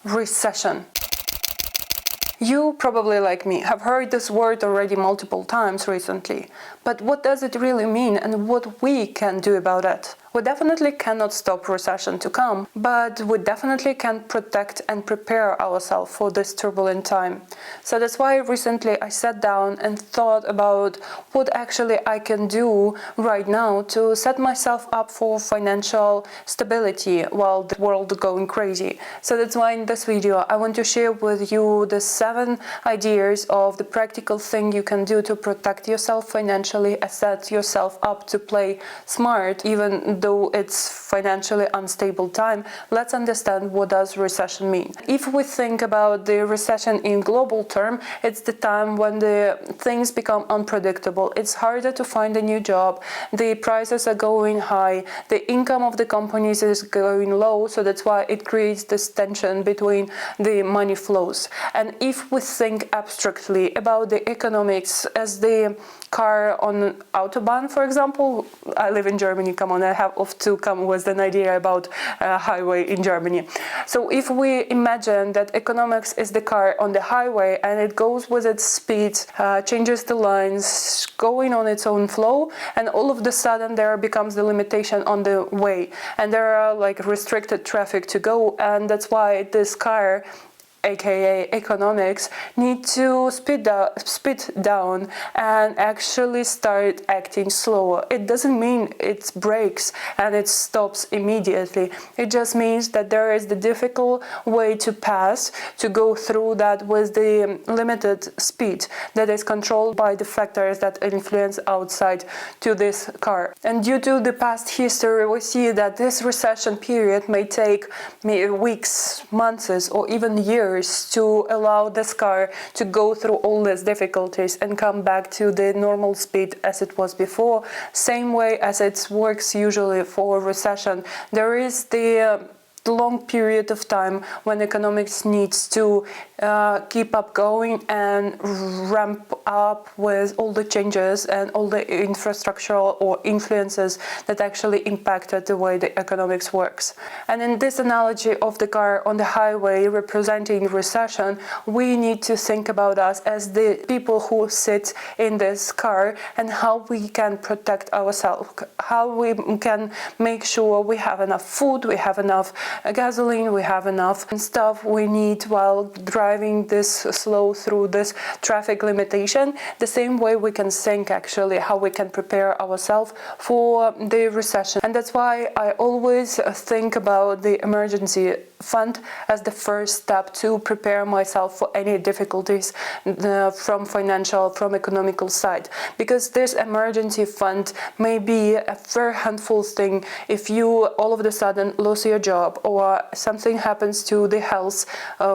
Recession. You probably, like me, have heard this word already multiple times recently. But what does it really mean and what we can do about it? We definitely cannot stop recession to come, but we definitely can protect and prepare ourselves for this turbulent time. So that's why recently I sat down and thought about what actually I can do right now to set myself up for financial stability while the world is going crazy. So that's why in this video I want to share with you the 7 ideas of the practical thing you can do to protect yourself financially and set yourself up to play smart even though it's financially unstable time. Let's understand what does recession mean. If we think about the recession in global term, it's the time when the things become unpredictable. It's harder to find a new job, the prices are going high, the income of the companies is going low, so that's why it creates this tension between the money flows. And if we think abstractly about the economics as the car on Autobahn, for example, I live in Germany, come on, I have to come with an idea about a highway in Germany. So if we imagine that economics is the car on the highway and it goes with its speed, changes the lines, going on its own flow, and all of a sudden there becomes the limitation on the way and there are like restricted traffic to go, and that's why this car, aka economics, need to speed down and actually start acting slower. It doesn't mean it breaks and it stops immediately. It just means that there is the difficult way to pass, to go through that with the limited speed that is controlled by the factors that influence outside to this car. And due to the past history, we see that this recession period may take weeks, months, or even years to allow this car to go through all these difficulties and come back to the normal speed as it was before. Same way as it works usually for recession. There is the long period of time when economics needs to keep up going and ramp up with all the changes and all the infrastructural or influences that actually impacted the way the economics works. And in this analogy of the car on the highway representing recession, we need to think about us as the people who sit in this car and how we can protect ourselves, how we can make sure we have enough food, we have enough gasoline, we have enough stuff we need while driving this slow through this traffic limitation. The same way we can think actually how we can prepare ourselves for the recession. And that's why I always think about the emergency fund as the first step to prepare myself for any difficulties from financial, from economical side, because this emergency fund may be a very handful thing if you all of a sudden lose your job or something happens to the health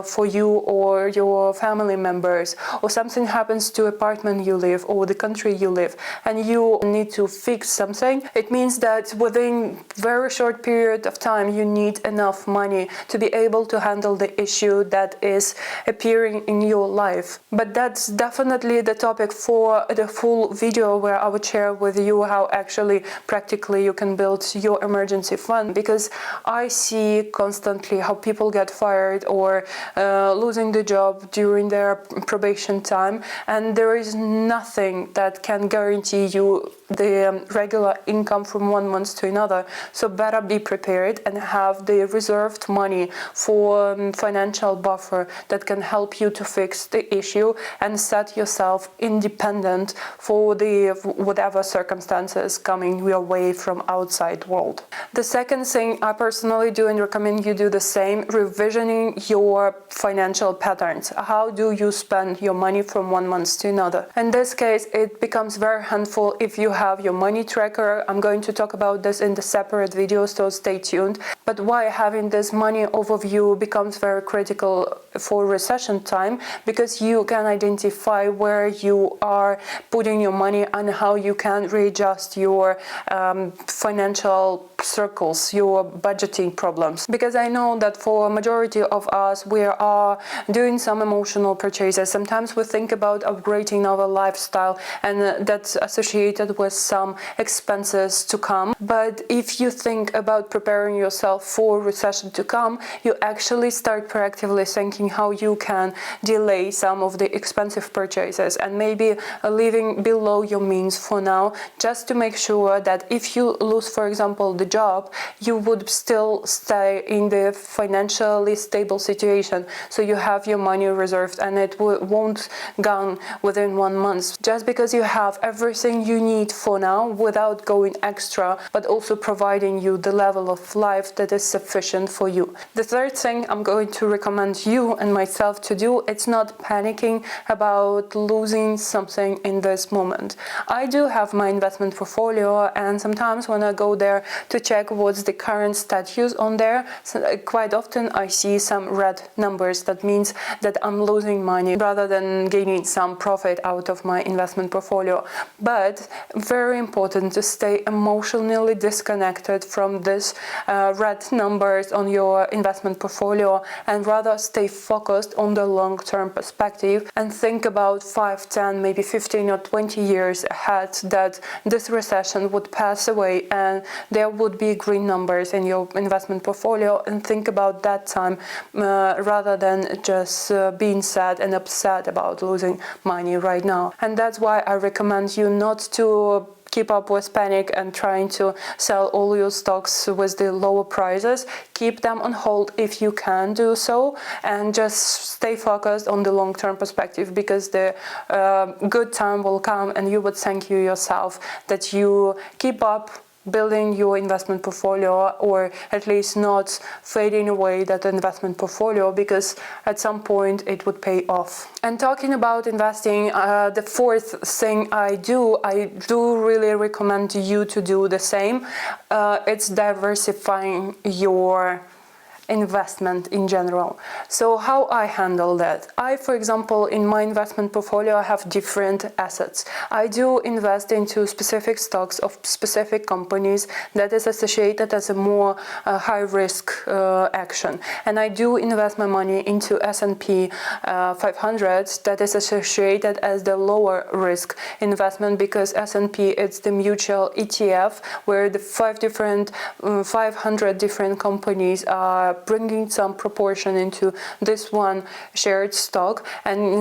for you or your family members, or something happens to apartment you live or the country you live and you need to fix something. It means that within very short period of time you need enough money to be able to handle the issue that is appearing in your life. But that's definitely the topic for the full video where I would share with you how actually practically you can build your emergency fund, because I see constantly how people get fired or losing the job during their probation time, and there is nothing that can guarantee you the regular income from one month to another. So better be prepared and have the reserved money for financial buffer that can help you to fix the issue and set yourself independent for the whatever circumstances coming your way from outside world. The second thing I personally do and recommend you do the same, revisioning your financial patterns. How do you spend your money from one month to another? In this case, it becomes very handful if you have your money tracker. I'm going to talk about this in the separate video, so stay tuned. But why having this money overview becomes very critical for recession time, because you can identify where you are putting your money and how you can readjust your financial circles, your budgeting problems. Because I know that for a majority of us, we are doing some emotional purchases. Sometimes we think about upgrading our lifestyle, and that's associated with some expenses to come. But if you think about preparing yourself for recession to come, you actually start proactively thinking how you can delay some of the expensive purchases and maybe living below your means for now, just to make sure that if you lose, for example, the job, you would still stay in the financially stable situation. So you have your money reserved and it won't gone within 1 month. Just because you have everything you need for now without going extra, but also providing you the level of life that is sufficient for you. The third thing I'm going to recommend you and myself to do, it's not panicking about losing something in this moment. I do have my investment portfolio, and sometimes when I go there to check what's the current status on there, quite often I see some red numbers. That means that I'm losing money rather than gaining some profit out of my investment portfolio. But very important to stay emotionally disconnected from this red numbers on your investment portfolio, and rather stay focused on the long-term perspective and think about 5, 10, maybe 15 or 20 years ahead, that this recession would pass away and there would be green numbers in your investment portfolio, and think about that time rather than just being sad and upset about losing money right now. And that's why I recommend you not to keep up with panic and trying to sell all your stocks with the lower prices. Keep them on hold if you can do so, and just stay focused on the long-term perspective, because the good time will come and you would thank you yourself that you keep up building your investment portfolio, or at least not fading away that investment portfolio, because at some point it would pay off. And talking about investing, the fourth thing I do really recommend you to do the same. It's diversifying your investment in general. So how I handle that? I, for example, in my investment portfolio, I have different assets. I do invest into specific stocks of specific companies that is associated as a more high risk action. And I do invest my money into S&P 500 that is associated as the lower risk investment, because S&P it's the mutual ETF where the 500 different companies are bringing some proportion into this one shared stock, and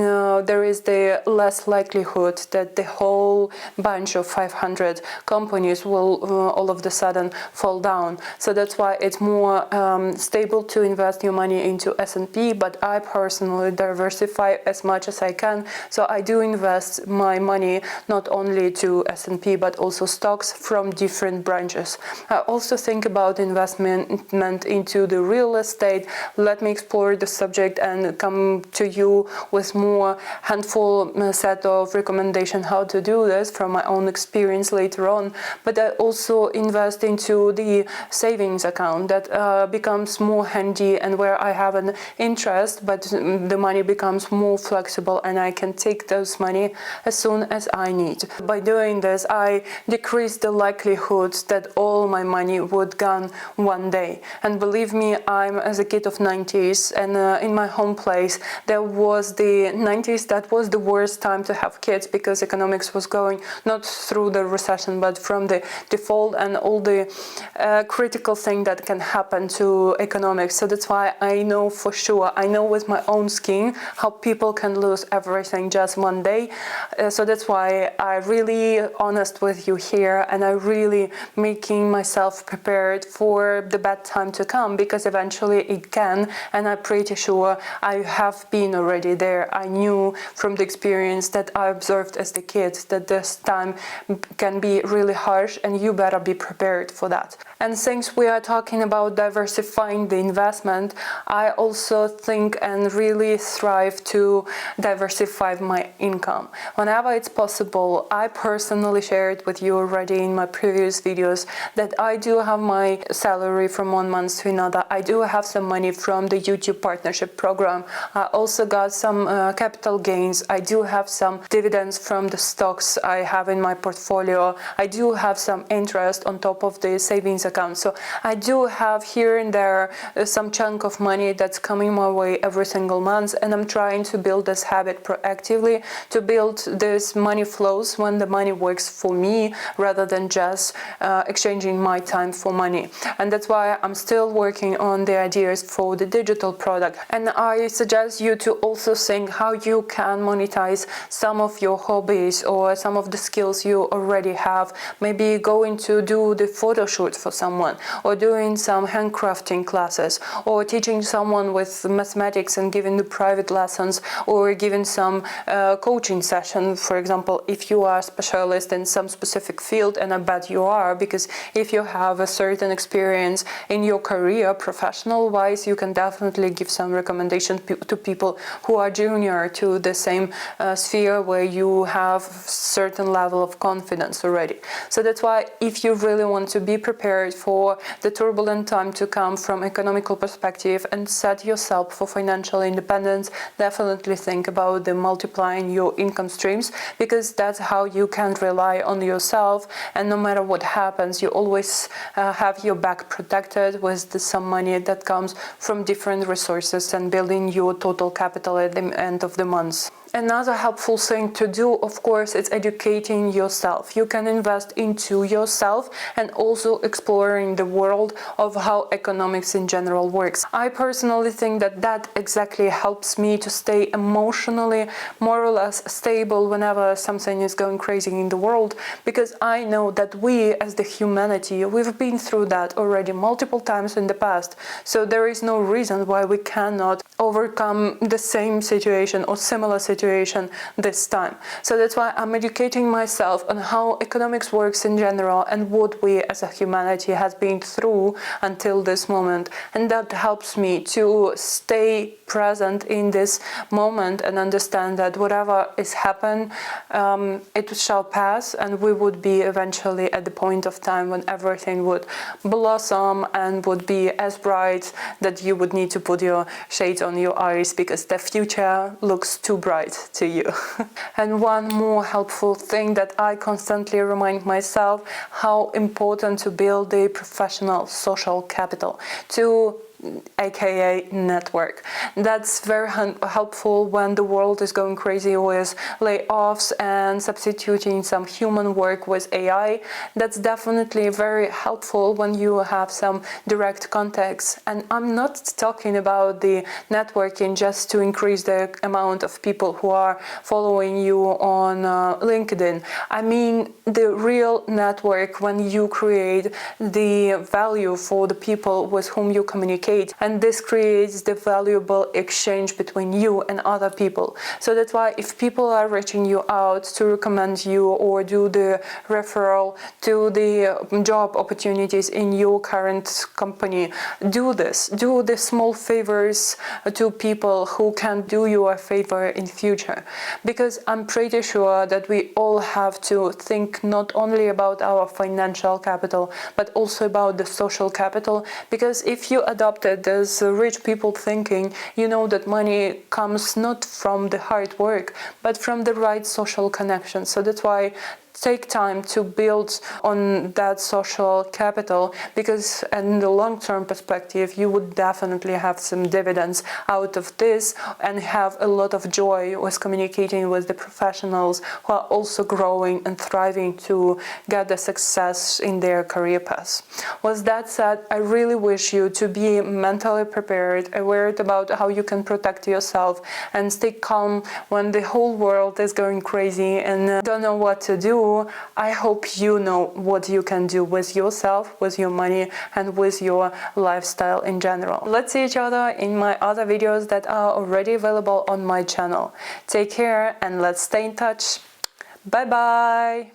there is the less likelihood that the whole bunch of 500 companies will all of a sudden fall down. So that's why it's more stable to invest your money into S&P, but I personally diversify as much as I can. So I do invest my money not only to S&P but also stocks from different branches. I also think about investment into the real estate. Let me explore the subject and come to you with more handful set of recommendations how to do this from my own experience later on. But I also invest into the savings account that becomes more handy, and where I have an interest, but the money becomes more flexible and I can take those money as soon as I need. By doing this, I decrease the likelihood that all my money would gone one day. And believe me, I'm as a kid of 90s, and in my home place there was the 90s, that was the worst time to have kids, because economics was going not through the recession but from the default and all the critical thing that can happen to economics. So that's why I know for sure, I know with my own skin how people can lose everything just one day. So that's why I'm really honest with you here, and I really making myself prepared for the bad time to come, because eventually it can, and I'm pretty sure I have been already there. I knew from the experience that I observed as a kid that this time can be really harsh, and you better be prepared for that. And since we are talking about diversifying the investment, I also think and really strive to diversify my income. Whenever it's possible, I personally shared with you already in my previous videos that I do have my salary from one month to another. I do have some money from the YouTube partnership program. I also got some capital gains. I do have some dividends from the stocks I have in my portfolio. I do have some interest on top of the savings account. So I do have here and there some chunk of money that's coming my way every single month, and I'm trying to build this habit proactively, to build this money flows when the money works for me rather than just exchanging my time for money. And that's why I'm still working on the ideas for the digital product. And I suggest you to also think how you can monetize some of your hobbies or some of the skills you already have. Maybe going to do the photo shoot for someone, or doing some handcrafting classes, or teaching someone with mathematics and giving the private lessons, or giving some coaching session, for example, if you are a specialist in some specific field, and I bet you are, because if you have a certain experience in your career, professional wise, you can definitely give some recommendation to people who are junior to the same sphere where you have certain level of confidence already. So that's why if you really want to be prepared for the turbulent time to come from economical perspective and set yourself for financial independence, definitely think about the multiplying your income streams, because that's how you can rely on yourself, and no matter what happens, you always have your back protected with some money that comes from different resources and building your total capital at the end of the month. Another helpful thing to do, of course, is educating yourself. You can invest into yourself and also exploring the world of how economics in general works. I personally think that exactly helps me to stay emotionally more or less stable whenever something is going crazy in the world, because I know that we as the humanity, we've been through that already multiple times in the past. So there is no reason why we cannot overcome the same situation or similar situation this time. So that's why I'm educating myself on how economics works in general and what we as a humanity has been through until this moment. And that helps me to stay present in this moment and understand that whatever is happened, it shall pass, and we would be eventually at the point of time when everything would blossom and would be as bright that you would need to put your shades on your eyes because the future looks too bright to you. And one more helpful thing that I constantly remind myself, how important to build a professional social capital, to aka network. That's very helpful when the world is going crazy with layoffs and substituting some human work with AI. That's definitely very helpful when you have some direct contacts. And I'm not talking about the networking just to increase the amount of people who are following you on LinkedIn. I mean the real network when you create the value for the people with whom you communicate, and this creates the valuable exchange between you and other people. So that's why if people are reaching you out to recommend you or do the referral to the job opportunities in your current company, do this. Do the small favors to people who can do you a favor in future. Because I'm pretty sure that we all have to think not only about our financial capital, but also about the social capital. Because if you adopted this rich people thinking, you know that money comes not from the hard work, but from the right social connection. So that's why take time to build on that social capital, because in the long-term perspective you would definitely have some dividends out of this and have a lot of joy with communicating with the professionals who are also growing and thriving to get the success in their career path. With that said, I really wish you to be mentally prepared, aware about how you can protect yourself and stay calm when the whole world is going crazy and don't know what to do. I hope you know what you can do with yourself, with your money, and with your lifestyle in general. Let's see each other in my other videos that are already available on my channel. Take care and let's stay in touch. Bye bye!